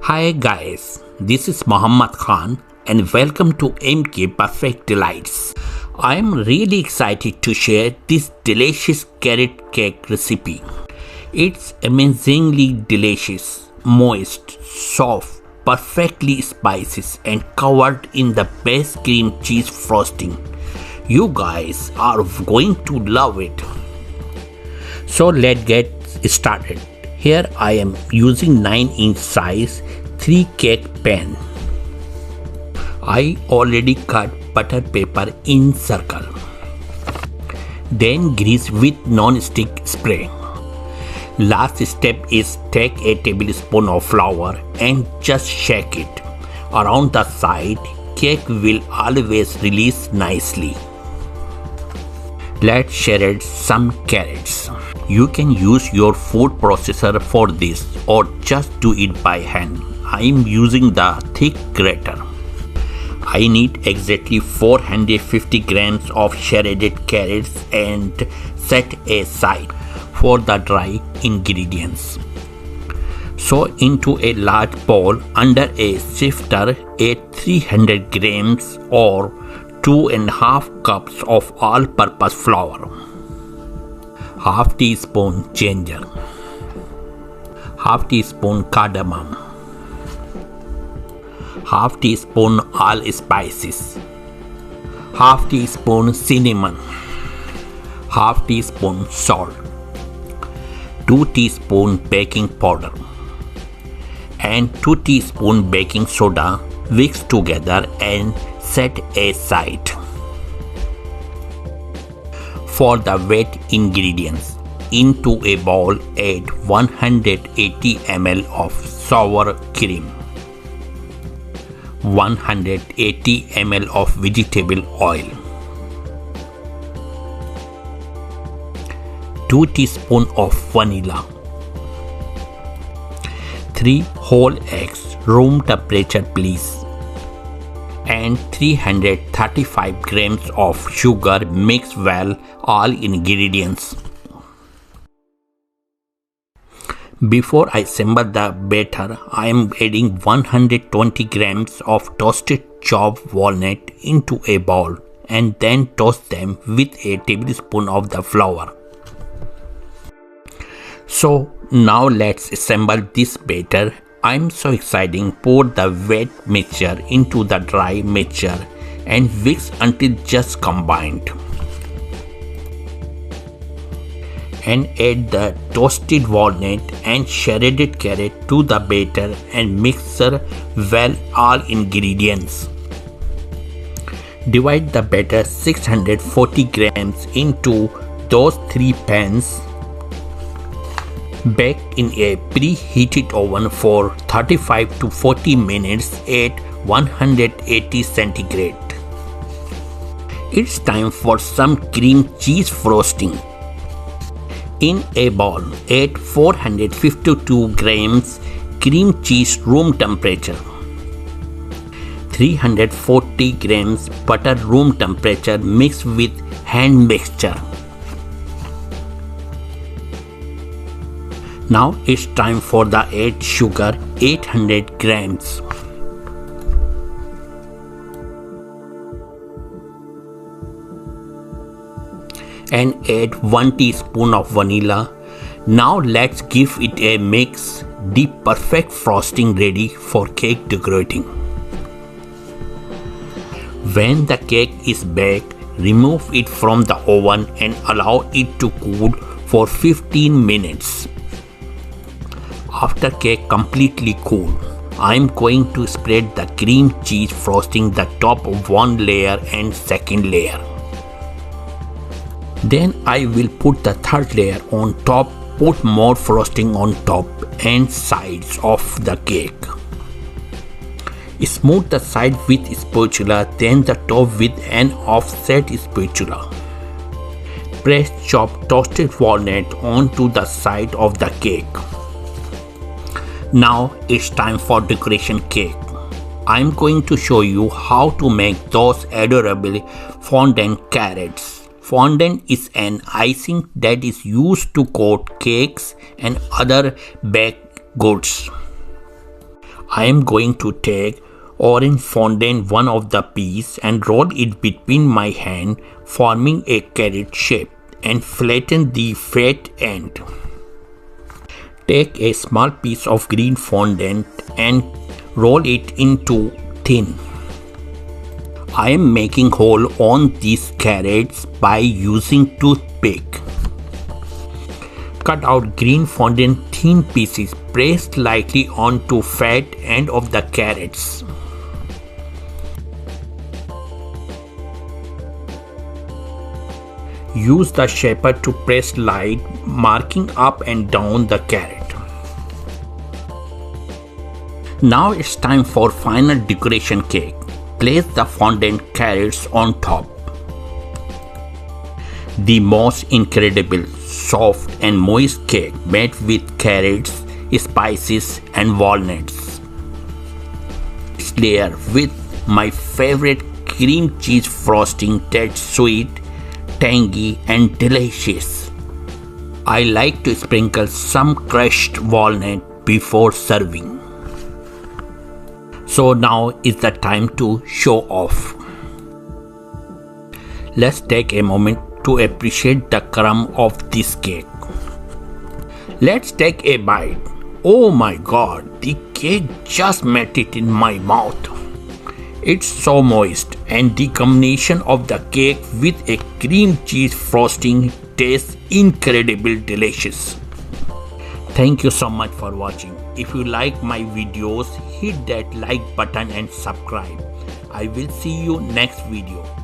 Hi guys, this is Muhammad Khan and welcome to MK Perfect Delights. I am really excited to share this delicious carrot cake recipe. It's amazingly delicious, moist, soft, perfectly spicy and covered in the best cream cheese frosting. You guys are going to love it. So let's get started. Here I am using 9-inch size 3 cake pan. I already cut butter paper in circle. Then grease with non-stick spray. Last step is take a tablespoon of flour and just shake it. Around the side, cake will always release nicely. Let's shred some carrots. You can use your food processor for this or just do it by hand. I am using the thick grater. I need exactly 450 grams of shredded carrots and set aside for the dry ingredients. So into a large bowl under a sifter add 300 grams or 2.5 cups of all-purpose flour, half teaspoon ginger, half teaspoon cardamom, half teaspoon allspices, half teaspoon cinnamon, half teaspoon salt, 2 teaspoon baking powder and 2 teaspoon baking soda mixed together and set aside. For the wet ingredients, into a bowl add 180 ml of sour cream, 180 ml of vegetable oil, 2 teaspoons of vanilla, 3 whole eggs room temperature please, and 335 grams of sugar. Mix well all ingredients. Before I assemble the batter, I am adding 120 grams of toasted chopped walnut into a bowl and then toast them with a tablespoon of the flour. So now let's assemble this batter. I'm so excited. Pour the wet mixture into the dry mixture and mix until just combined. And add the toasted walnut and shredded carrot to the batter and mix well all ingredients. Divide the batter 640 grams into those 3 pans. Bake in a preheated oven for 35 to 40 minutes at 180 centigrade. It's time for some cream cheese frosting. In a bowl, add 452 grams cream cheese room temperature, 340 grams butter room temperature mixed with hand mixture. Now it's time for the add sugar 800 grams. And add 1 teaspoon of vanilla. Now let's give it a mix. The perfect frosting ready for cake decorating. When the cake is baked, remove it from the oven and allow it to cool for 15 minutes. After cake completely cool, I am going to spread the cream cheese frosting the top of one layer and second layer. Then I will put the third layer on top, put more frosting on top and sides of the cake. Smooth the side with spatula, then the top with an offset spatula. Press chopped toasted walnut onto the side of the cake. Now it's time for decoration cake. I'm going to show you how to make those adorable fondant carrots. Fondant is an icing that is used to coat cakes and other baked goods. I am going to take orange fondant one of the piece and roll it between my hand, forming a carrot shape, and flatten the fat end. Take a small piece of green fondant and roll it into thin. I am making hole on these carrots by using toothpick. Cut out green fondant thin pieces, press lightly onto fat end of the carrots. Use the shaper to press light, marking up and down the carrot. Now it's time for final decoration cake. Place the fondant carrots on top. The most incredible, soft and moist cake made with carrots, spices and walnuts. This layer with my favorite cream cheese frosting that's sweet, tangy and delicious. I like to sprinkle some crushed walnut before serving. So now is the time to show off. Let's take a moment to appreciate the crumb of this cake. Let's take a bite. Oh my god, the cake just melted in my mouth. It's so moist, and the combination of the cake with a cream cheese frosting tastes incredibly delicious. Thank you so much for watching. If you like my videos, hit that like button and subscribe. I will see you next video.